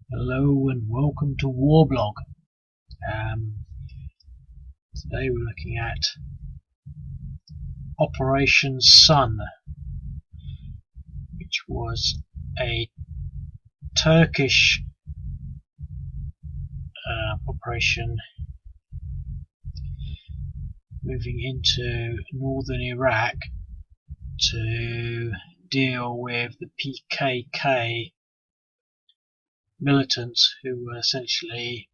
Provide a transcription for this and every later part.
Hello and welcome to Warblog. Today we're looking at Operation Sun, which was a Turkish operation moving into northern Iraq to deal with the PKK militants who were essentially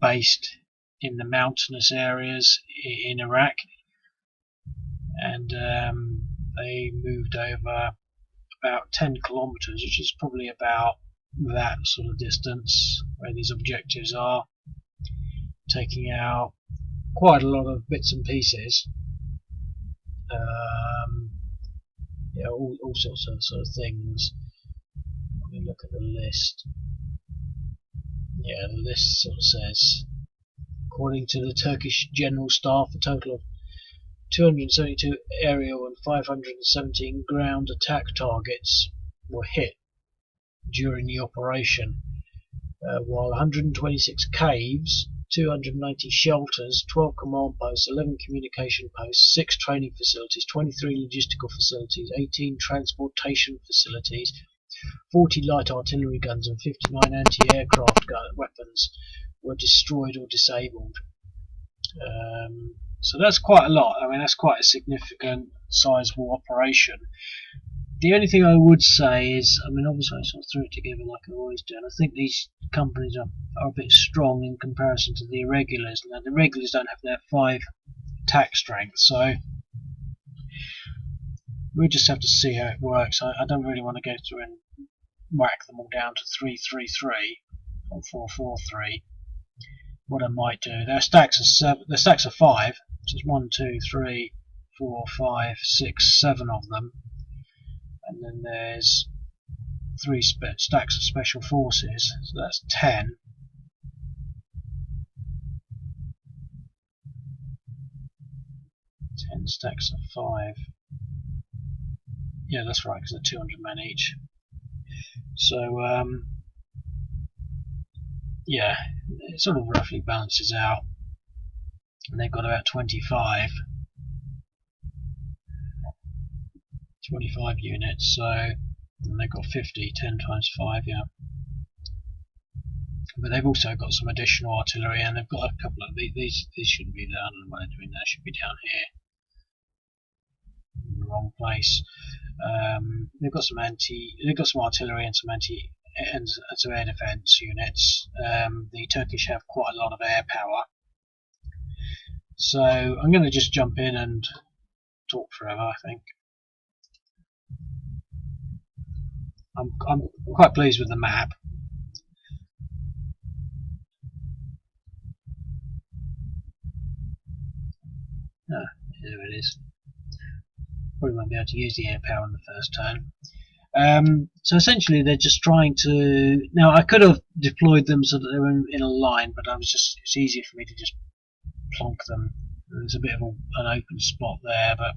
based in the mountainous areas in Iraq, and they moved over about 10 kilometers, which is probably about that sort of distance where these objectives are, taking out quite a lot of bits and pieces. Yeah, all sorts of things. Let me look at the list. Yeah, the list sort of says, according to the Turkish General Staff, a total of 272 aerial and 517 ground attack targets were hit during the operation, while 126 caves, 290 shelters, 12 command posts, 11 communication posts, 6 training facilities, 23 logistical facilities, 18 transportation facilities, 40 light artillery guns and 59 anti-aircraft weapons were destroyed or disabled. So that's quite a lot. I mean, that's quite a significant, sizable operation. The only thing I would say is, I mean, obviously I sort of threw it together like I always do, and I think these companies are a bit strong in comparison to the irregulars. Now, the regulars don't have their 5 attack strength, so we'll just have to see how it works. I don't really want to go through and whack them all down to 3-3-3 or 4-4-3. What I might do, their stacks are 5, so there's 1, 2, 3, 4, 5, 6, 7 of them, and then there's 3 stacks of special forces, so that's 10. Stacks of 5. Yeah, that's right, because they're 200 men each. So yeah, it sort of roughly balances out, and they've got about 25 units, so they've got 50, 10 times 5, yeah. But they've also got some additional artillery, and they've got a couple of these shouldn't be there. I don't know what they're doing there. Should be down here, in the wrong place. They've got some artillery and some air defense units. The Turkish have quite a lot of air power, so I'm going to just jump in and talk forever. I think I'm quite pleased with the map. There it is. Probably won't be able to use the air power in the first turn. So essentially they're just trying to... Now I could have deployed them so that they were in a line, but it's easier for me to just plonk them. There's a bit of an open spot there, but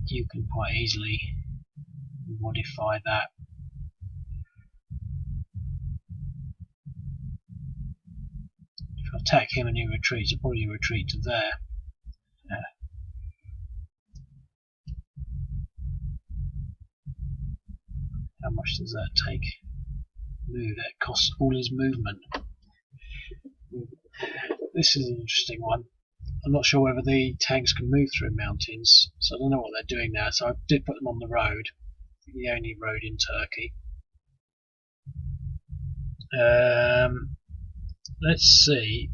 you can quite easily modify that. If I attack him and he retreats, he'll probably retreat to there. How much does that take? Move, that costs all his movement. This is an interesting one. I'm not sure whether the tanks can move through mountains, so I don't know what they're doing now. So I did put them on the road, the only road in Turkey. Let's see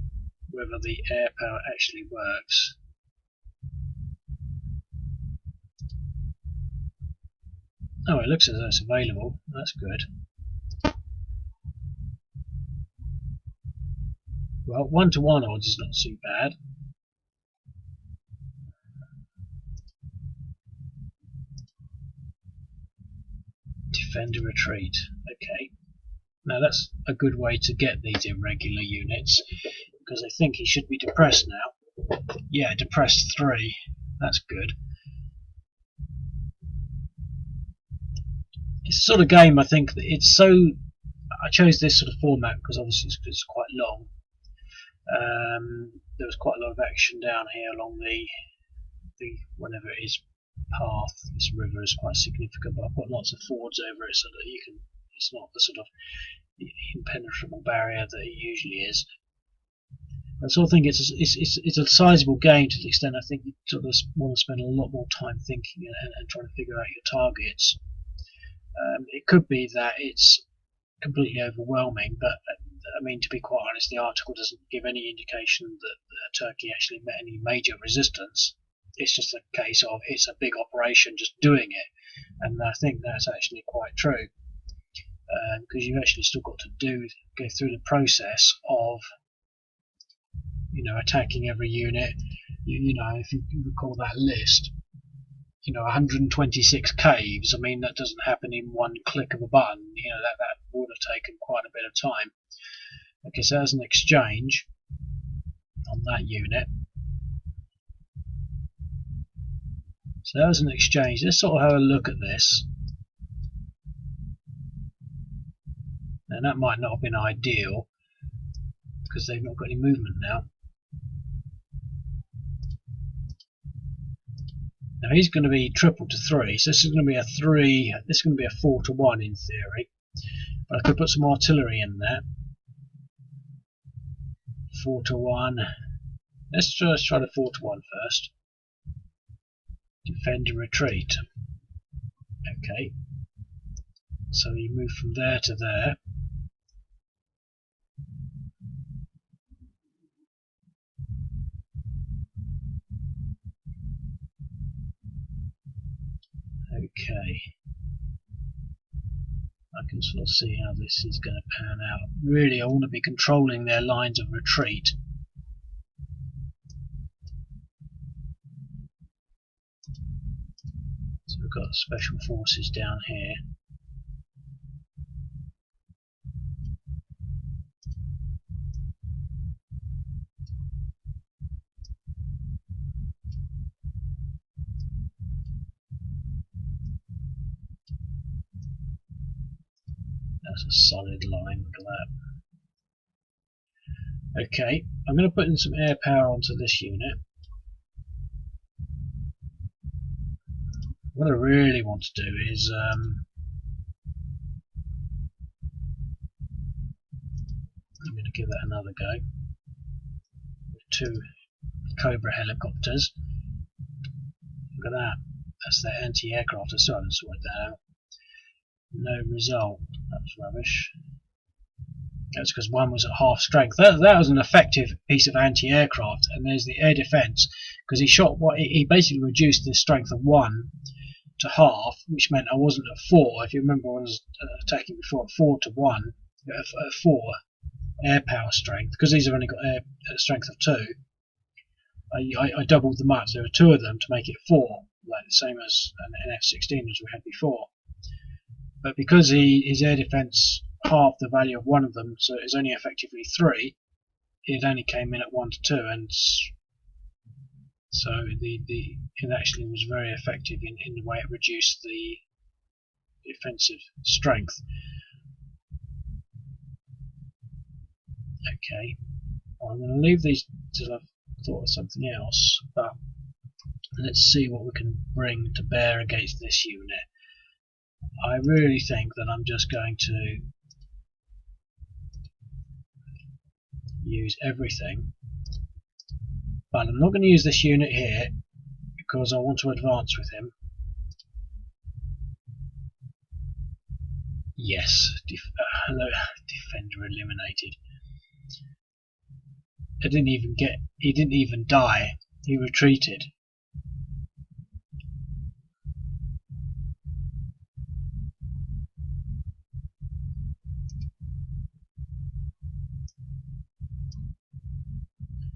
whether the air power actually works. Oh, it looks as though it's available. That's good. Well, 1-to-1 odds is not too bad. Defend a retreat. Okay. Now that's a good way to get these irregular units, because I think he should be depressed now. Yeah, depressed 3. That's good. it's a sort of game, I think, that it's so. I chose this sort of format because obviously it's quite long. There was quite a lot of action down here along the whatever it is path. This river is quite significant, but I've got lots of fords over it so that you can. It's not the sort of impenetrable barrier that it usually is. And so I think it's a sizable game to the extent I think you sort of want to spend a lot more time thinking and trying to figure out your targets. It could be that it's completely overwhelming, but I mean, to be quite honest, the article doesn't give any indication that Turkey actually met any major resistance. It's just a case of it's a big operation just doing it, and I think that's actually quite true, because you've actually still got to go through the process of attacking every unit. You know, if you recall that list, 126 caves. I mean, that doesn't happen in one click of a button. That would have taken quite a bit of time. Okay, so there's an exchange on that unit. So that was an exchange. Let's sort of have a look at this. And that might not have been ideal because they've not got any movement now. Now he's going to be triple to 3, so this is going to be a 3. This is going to be a 4 to 1 in theory. But I could put some artillery in there. 4 to 1. Let's try the 4 to 1 first. Defend and retreat. Okay. So you move from there to there. Okay. I can sort of see how this is going to pan out. Really, I want to be controlling their lines of retreat. So we've got special forces down here. That's a solid line, look at that. Okay, I'm going to put in some air power onto this unit. What I really want to do is I'm going to give that another go with 2 Cobra helicopters. Look at that. That's their anti-aircraft. I still haven't sorted that out. No result. That's rubbish. That's because one was at half strength. That was an effective piece of anti-aircraft. And there's the air defense, because he basically reduced the strength of 1 to half, which meant I wasn't at 4. If you remember, I was attacking before at 4 to 1, at 4 air power strength, because these have only got air strength of 2. I doubled them up. So there were 2 of them to make it 4, like the same as an F-16 as we had before. But because his air defense halved the value of 1 of them, so it's only effectively 3, it only came in at 1 to 2, and so it actually was very effective in the way it reduced the defensive strength. Okay, well, I'm going to leave these till I've thought of something else, but let's see what we can bring to bear against this unit. I really think that I'm just going to use everything, but I'm not going to use this unit here because I want to advance with him. Yes, defender eliminated. He didn't even die. He retreated.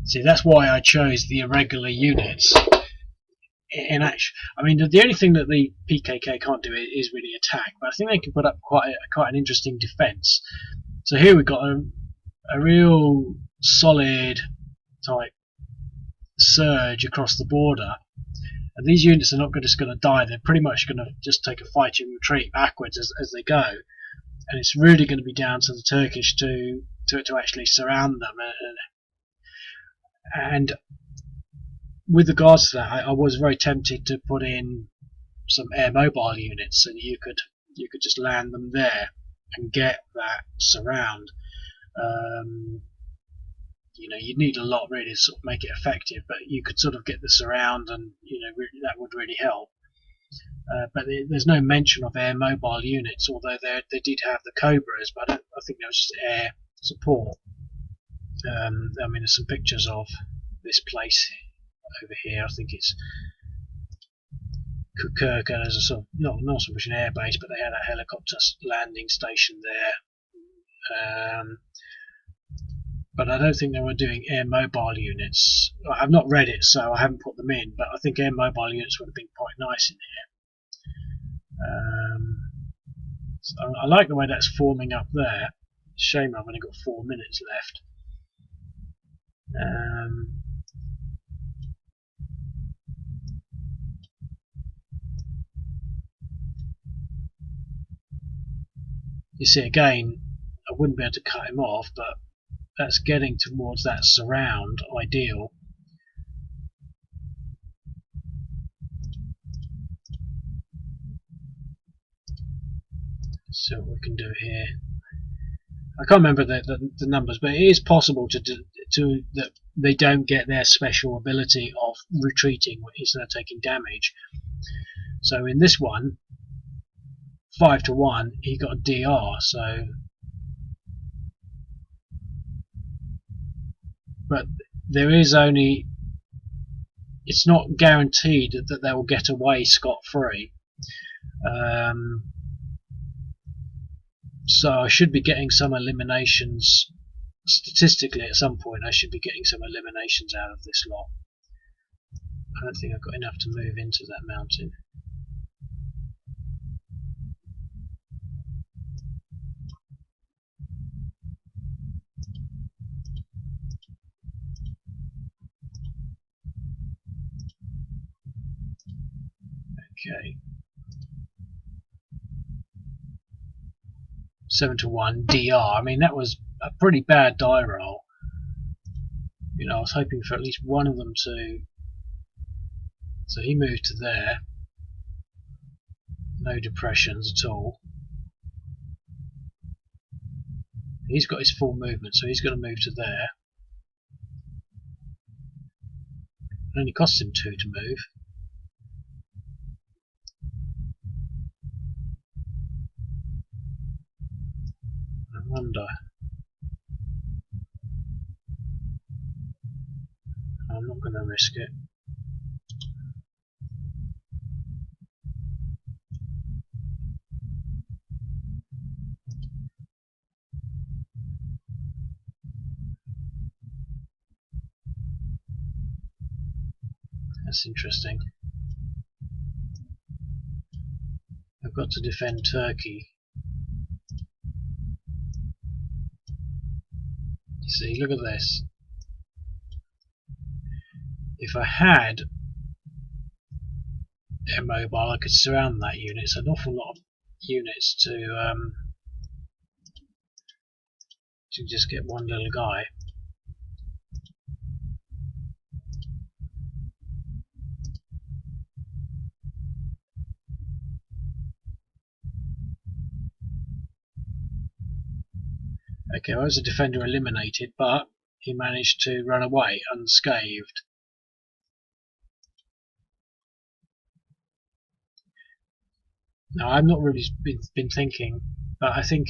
See, that's why I chose the irregular units. In action, I mean, the only thing that the PKK can't do is really attack, but I think they can put up quite an interesting defence. So here we've got a real solid type surge across the border, And these units are not just going to die, they're pretty much going to just take a fighting retreat backwards as they go. And it's really going to be down to the Turkish to actually surround them. And with regards to that, I was very tempted to put in some air mobile units so that you could just land them there and get that surround. You know, you'd need a lot really to sort of make it effective, but you could sort of get the surround, and you know, that would really help. But there's no mention of air mobile units, although they did have the Cobras, but I think that was just air support. I mean, there's some pictures of this place over here. I think it's Kukurka. There's a sort of not so much an air base, but they had a helicopter landing station there. But I don't think they were doing air mobile units. I've not read it, so I haven't put them in, but I think air mobile units would have been quite nice in here. So I like the way that's forming up there. Shame I've only got 4 minutes left. You see, again, I wouldn't be able to cut him off, but that's getting towards that surround ideal. So what we can do here, I can't remember the numbers, but it is possible to that they don't get their special ability of retreating instead of taking damage. So in this one, 5-1, he got a DR. So, but there is only, it's not guaranteed that they will get away scot-free. So I should be getting some eliminations. Statistically, at some point, I should be getting some eliminations out of this lot. I don't think I've got enough to move into that mountain. Okay. 7-1 DR. I mean, that was a pretty bad die roll. You know, I was hoping for at least one of them to. So he moved to there. No depressions at all. He's got his full movement, so he's going to move to there. It only costs him 2 to move. I wonder. I'm not going to risk it. That's interesting. I've got to defend Turkey. You see, look at this. If I had air mobile, I could surround that unit. It's an awful lot of units to just get one little guy. Okay, well, as a defender eliminated, but he managed to run away unscathed. Now, I've not really been thinking, but I think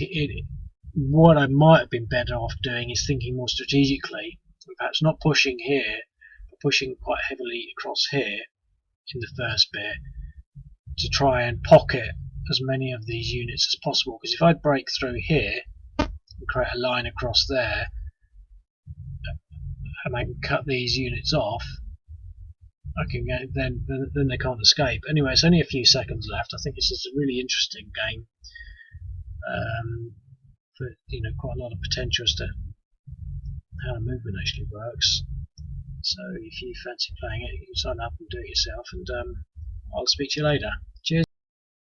what I might have been better off doing is thinking more strategically, and perhaps not pushing here, but pushing quite heavily across here in the first bit to try and pocket as many of these units as possible. Because if I break through here and create a line across there, and I can cut these units off, I can get, then they can't escape. Anyway, it's only a few seconds left. I think this is a really interesting game. For, you know, quite a lot of potential as to how the movement actually works. So if you fancy playing it, you can sign up and do it yourself, and I'll speak to you later.